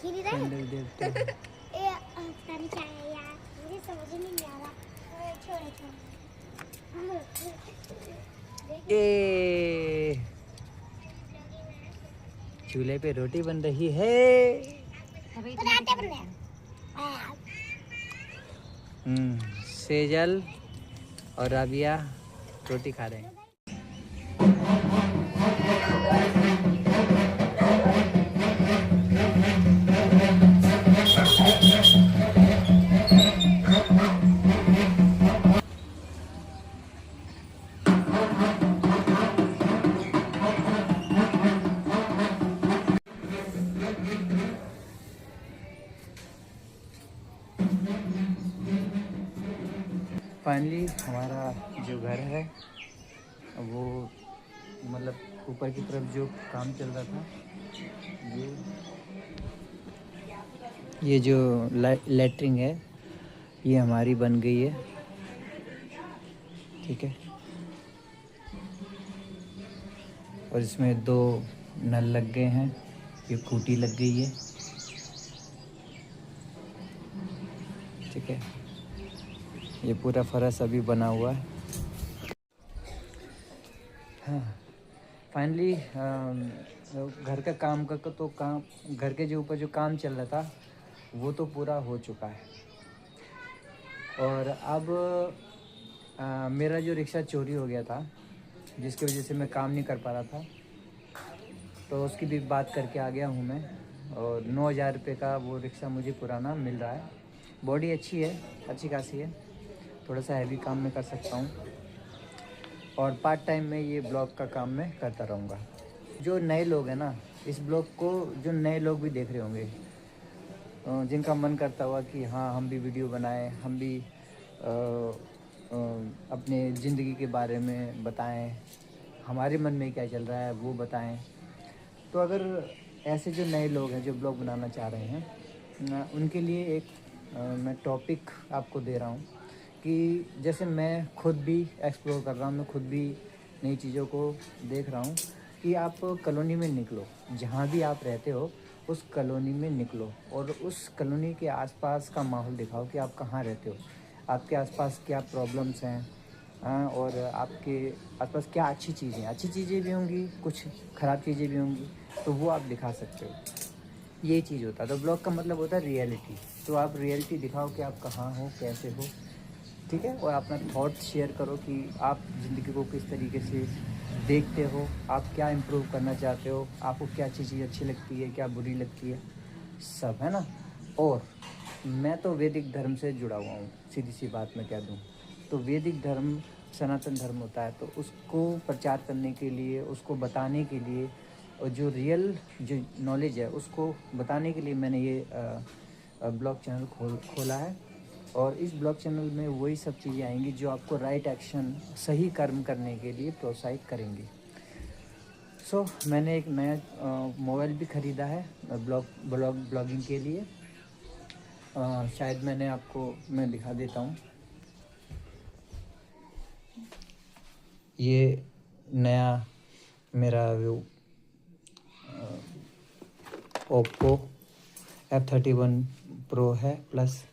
Candle देखते हैं। पता नहीं क्या है यार, मुझे समझ में नहीं आ रहा। छोड़ो छोड़ो। ये चूल्हे पे रोटी बन रही है। पराठे बन रहे हैं। सेजल और राबिया रोटी खा रहे हैं। फाइनली हमारा जो घर है वो मतलब ऊपर की तरफ जो काम चल रहा था, ये जो लेटरिंग है ये हमारी बन गई है। ठीक है, और इसमें 2 नल लग गए हैं, ये खूंटी लग गई है। ठीक है, ये पूरा फर्श अभी बना हुआ है। हाँ, फाइनली घर का काम का तो काम, घर के जो ऊपर जो काम चल रहा था वो तो पूरा हो चुका है। और अब मेरा जो रिक्शा चोरी हो गया था, जिसकी वजह से मैं काम नहीं कर पा रहा था, तो उसकी भी बात करके आ गया हूँ मैं। और 9,000 रुपये का वो रिक्शा मुझे पुराना मिल रहा है। बॉडी अच्छी है, अच्छी खासी है, थोड़ा सा हैवी काम मैं कर सकता हूँ। और पार्ट टाइम में ये ब्लॉग का काम मैं करता रहूँगा। जो नए लोग हैं ना, इस ब्लॉग को जो नए लोग भी देख रहे होंगे, जिनका मन करता हुआ कि हाँ हम भी वीडियो बनाएं, हम भी अपने ज़िंदगी के बारे में बताएं, हमारे मन में क्या चल रहा है वो बताएं। तो अगर ऐसे जो नए लोग हैं जो ब्लॉग बनाना चाह रहे हैं, उनके लिए एक मैं टॉपिक आपको दे रहा हूँ कि जैसे मैं खुद भी एक्सप्लोर कर रहा हूँ, मैं खुद भी नई चीज़ों को देख रहा हूँ, कि आप कॉलोनी में निकलो, जहाँ भी आप रहते हो उस कॉलोनी में निकलो और उस कॉलोनी के आसपास का माहौल दिखाओ कि आप कहाँ रहते हो, आपके आसपास क्या प्रॉब्लम्स हैं, और आपके आसपास क्या अच्छी चीज़ें भी होंगी, कुछ ख़राब चीज़ें भी होंगी, तो वो आप दिखा सकते हो। ये चीज़ होता है। तो ब्लॉग का मतलब होता है रियलिटी। तो आप रियलिटी दिखाओ कि आप कहाँ हो, कैसे हो। ठीक है, और अपना थॉट शेयर करो कि आप ज़िंदगी को किस तरीके से देखते हो, आप क्या इम्प्रूव करना चाहते हो, आपको क्या चीज़ अच्छी लगती है, क्या बुरी लगती है, सब है ना। और मैं तो वैदिक धर्म से जुड़ा हुआ हूँ, सीधी सी बात मैं कह दूँ तो वैदिक धर्म सनातन धर्म होता है। तो उसको प्रचार करने के लिए, उसको बताने के लिए, और जो रियल जो नॉलेज है उसको बताने के लिए मैंने ये ब्लॉग चैनल खोला है। और इस ब्लॉग चैनल में वही सब चीज़ें आएंगी जो आपको राइट एक्शन, सही कर्म करने के लिए प्रोत्साहित करेंगी। मैंने एक नया मोबाइल भी ख़रीदा है ब्लॉगिंग के लिए। शायद मैं दिखा देता हूँ। ये नया मेरा वो ओप्पो F31 प्रो है प्लस।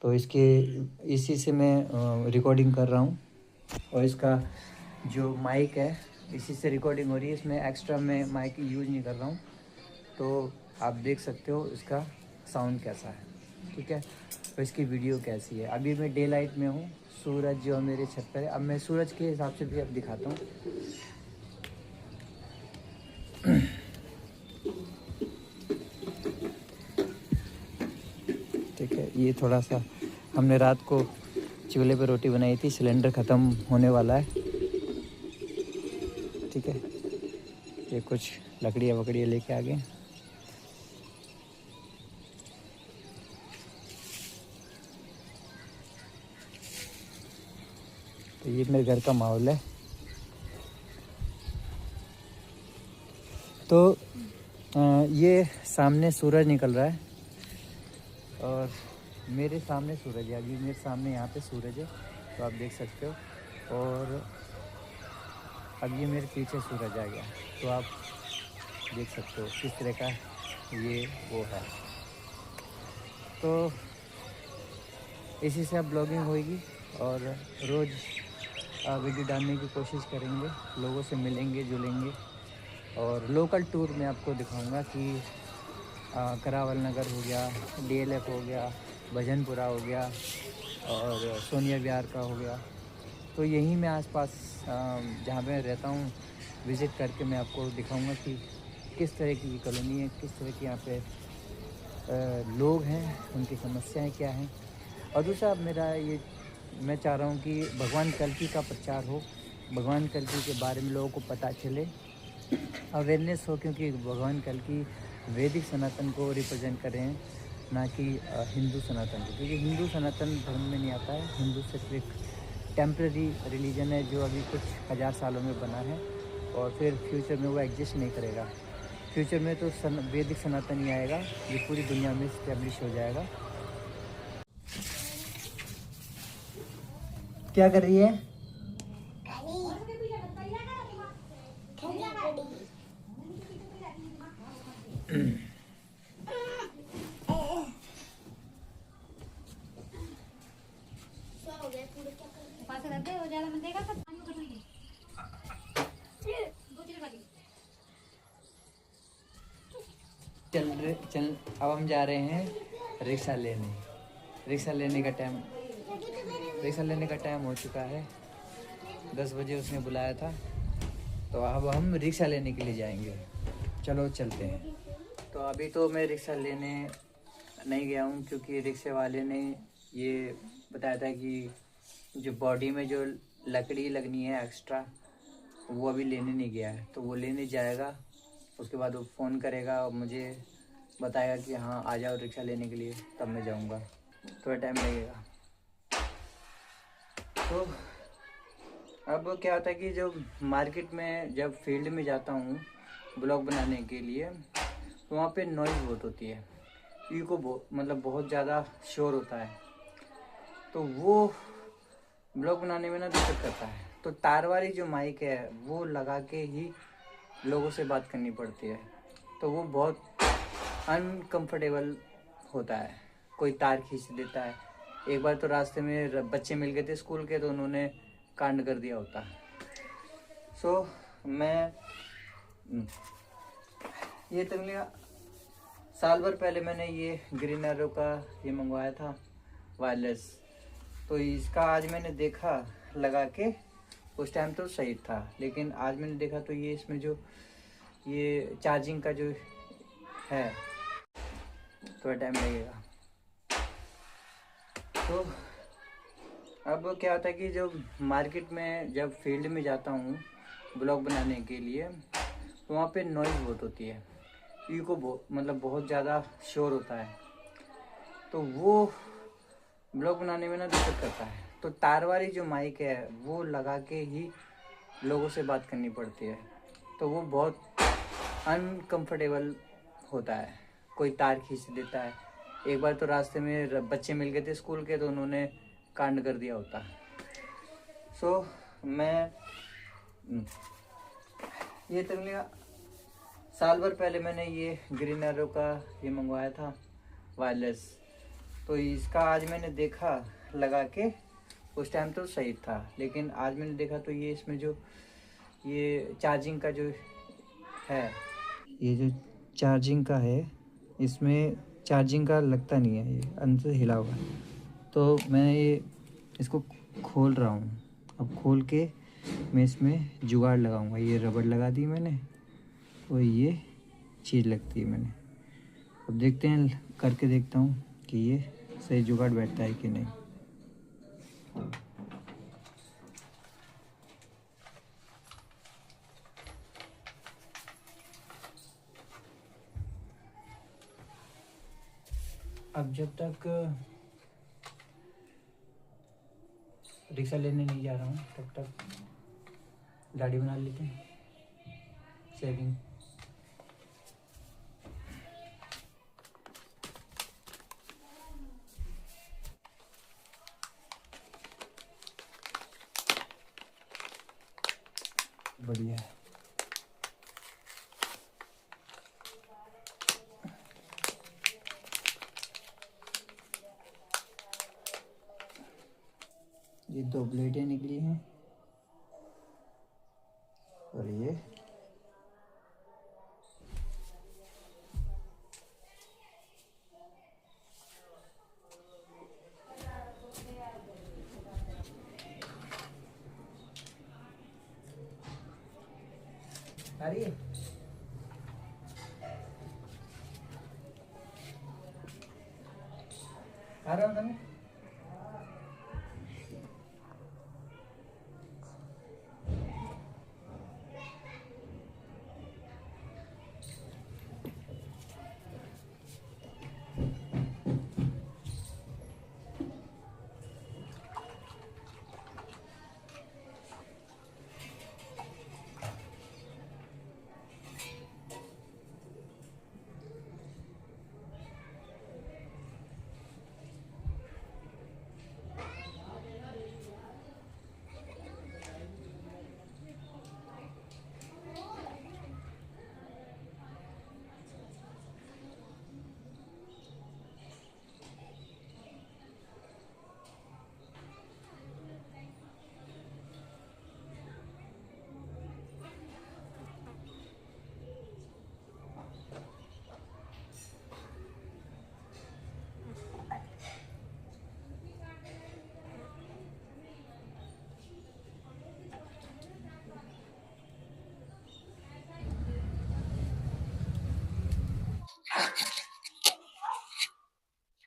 तो इसी से मैं रिकॉर्डिंग कर रहा हूँ, और इसका जो माइक है इसी से रिकॉर्डिंग हो रही है। इसमें एक्स्ट्रा मैं माइक यूज़ नहीं कर रहा हूँ। तो आप देख सकते हो इसका साउंड कैसा है। ठीक है, तो इसकी वीडियो कैसी है। अभी मैं डे लाइट में हूँ, सूरज जो मेरे छत पर है। अब मैं सूरज के हिसाब से भी अब दिखाता हूँ। ठीक है, ये थोड़ा सा हमने रात को चूल्हे पे रोटी बनाई थी, सिलेंडर ख़त्म होने वाला है। ठीक है, ये कुछ लकड़ियाँ वकड़ियाँ लेके आ गए। तो ये मेरे घर का माहौल है। तो ये सामने सूरज निकल रहा है, और मेरे सामने सूरज है। अभी मेरे सामने यहाँ पे सूरज है, तो आप देख सकते हो। और अब ये मेरे पीछे सूरज आ गया, तो आप देख सकते हो किस तरह का ये वो है। तो इसी से अब ब्लॉगिंग होगी और रोज़ वीडियो डालने की कोशिश करेंगे, लोगों से मिलेंगे जुलेंगे और लोकल टूर में आपको दिखाऊंगा कि करावल नगर हो गया, डीएलएफ हो गया, भजनपुरा हो गया और सोनिया विहार का हो गया। तो यहीं मैं आसपास जहाँ मैं रहता हूँ विज़िट करके मैं आपको दिखाऊंगा कि किस तरह की कॉलोनी है, किस तरह के यहाँ पे लोग हैं, उनकी समस्याएं क्या हैं। और दूसरा मेरा ये मैं चाह रहा हूँ कि भगवान कल्कि का प्रचार हो, भगवान कल्कि के बारे में लोगों को पता चले, अवेयरनेस हो, क्योंकि भगवान कल्कि वैदिक सनातन को रिप्रेजेंट कर रहे हैं, ना कि हिंदू सनातन को, क्योंकि हिंदू सनातन धर्म में नहीं आता है। हिंदू सिर्फ एक टेम्प्रेरी रिलीजन है जो अभी कुछ हज़ार सालों में बना है और फिर फ्यूचर में वो एग्जिस्ट नहीं करेगा। फ्यूचर में तो वैदिक सनातन ही आएगा, ये पूरी दुनिया में इस्टेब्लिश हो जाएगा। क्या कर रही है? चल अब हम जा रहे हैं रिक्शा लेने। रिक्शा लेने का टाइम हो चुका है। 10 बजे उसने बुलाया था, तो अब हम रिक्शा लेने के लिए जाएंगे। चलो चलते हैं। तो अभी तो मैं रिक्शा लेने नहीं गया हूँ, क्योंकि रिक्शे वाले ने ये बताया था कि जो बॉडी में जो लकड़ी लगनी है एक्स्ट्रा, वो अभी लेने नहीं गया है। तो वो लेने जाएगा, उसके बाद वो फ़ोन करेगा और मुझे बताएगा कि हाँ आ जाओ रिक्शा लेने के लिए, तब मैं जाऊँगा। थोड़ा टाइम लगेगा। तो अब क्या होता है कि जो मार्केट में जब फील्ड में जाता हूँ ब्लॉग बनाने के लिए, तो वहाँ पे नॉइज़ बहुत होती है, इको मतलब बहुत ज़्यादा शोर होता है, तो वो ब्लॉग बनाने में ना दिक्कत करता है। तो तार वाली जो माइक है वो लगा के ही लोगों से बात करनी पड़ती है, तो वो बहुत अनकंफर्टेबल होता है। कोई तार खींच देता है। एक बार तो रास्ते में बच्चे मिल गए थे स्कूल के, तो उन्होंने कांड कर दिया होता। मैं ये तकरीबन साल भर पहले मैंने ये ग्रीन एरो का ये मंगवाया था वायरलेस। तो इसका आज मैंने देखा लगा के, उस टाइम तो सही था, लेकिन आज मैंने देखा तो ये इसमें जो ये चार्जिंग का जो है थोड़ा टाइम लगेगा। तो अब क्या होता है कि जो मार्केट में जब फील्ड में जाता हूँ ब्लॉग बनाने के लिए, तो वहाँ पे नॉइज़ बहुत होती है, इको मतलब बहुत ज़्यादा शोर होता है, तो वो ब्लॉग बनाने में ना दिक्कत करता है। तो तार वाली जो माइक है वो लगा के ही लोगों से बात करनी पड़ती है, तो वो बहुत अनकंफर्टेबल होता है। कोई तार खींच देता है। एक बार तो रास्ते में बच्चे मिल गए थे स्कूल के, तो उन्होंने कांड कर दिया होता। मैं ये तकरीबन साल भर पहले मैंने ये ग्रीन एरो का ये मंगवाया था वायरलेस। तो इसका आज मैंने देखा लगा के, उस टाइम तो सही था, लेकिन आज मैंने देखा तो ये इसमें जो ये चार्जिंग का जो है, ये जो चार्जिंग का है, इसमें चार्जिंग का लगता नहीं है, ये अंदर से हिला हुआ है। तो मैं ये इसको खोल रहा हूँ। अब खोल के मैं इसमें जुगाड़ लगाऊंगा। ये रबड़ लगा दी मैंने और ये चीज़ लगती है मैंने। अब देखते हैं, करके देखता हूँ कि ये सही जुगाड़ बैठता है कि नहीं। अब जब तक रिक्शा लेने नहीं जा रहा हूँ, तब तक गाड़ी बना लेते हैं, सेविंग। बढ़िया है। ये 2 प्लेटें निकली हैं और ये आ रही है। आ रहा हूँ ना मैं।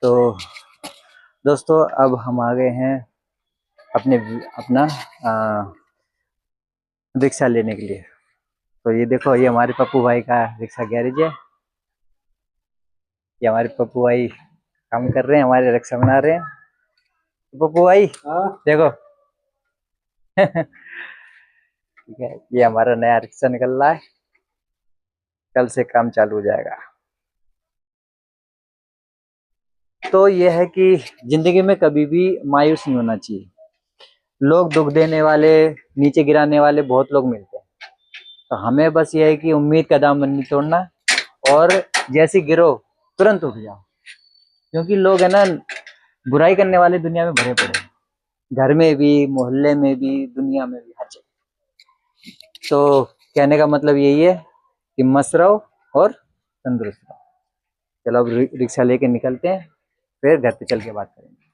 तो दोस्तों अब हम आ गए हैं अपना रिक्शा लेने के लिए। तो ये देखो, ये हमारे पप्पू भाई का रिक्शा गैरेज है। ये हमारे पप्पू भाई काम कर रहे हैं, हमारे रिक्शा बना रहे हैं। पप्पू भाई देखो ठीक है, ये हमारा नया रिक्शा निकल रहा है, कल से काम चालू हो जाएगा। तो ये है कि जिंदगी में कभी भी मायूस नहीं होना चाहिए। लोग दुख देने वाले, नीचे गिराने वाले बहुत लोग मिलते हैं, तो हमें बस ये है कि उम्मीद का दामन नहीं तोड़ना और जैसे गिरो तुरंत उठ जाओ। क्योंकि लोग है ना, बुराई करने वाले दुनिया में भरे पड़े हैं, घर में भी, मोहल्ले में भी, दुनिया में भी, हर जगह। तो कहने का मतलब यही है कि मस्त रहो और तंदुरुस्त रहो। चलो अब रिक्शा लेके निकलते हैं, फिर घर पे चल के बात करेंगे।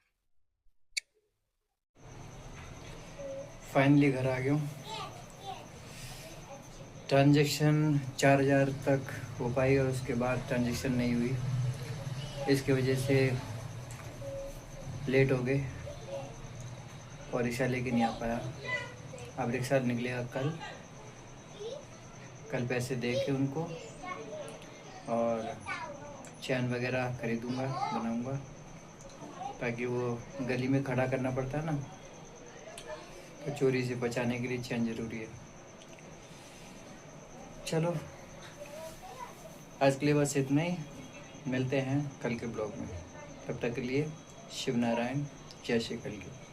फाइनली घर आ गया हूँ। ट्रांजैक्शन 4000 तक हो पाई और उसके बाद ट्रांजैक्शन नहीं हुई, इसकी वजह से लेट हो गए और रिक्शा लेके नहीं आ पाया। अब रिक्शा निकलेगा कल पैसे दे के उनको और चैन वगैरह खरीदूंगा, बनाऊंगा, ताकि वो गली में खड़ा करना पड़ता है ना, तो चोरी से बचाने के लिए चैन ज़रूरी है। चलो आज के लिए बस इतना ही, मिलते हैं कल के ब्लॉग में। तब तक के लिए शिव नारायण, जय श्री कल की।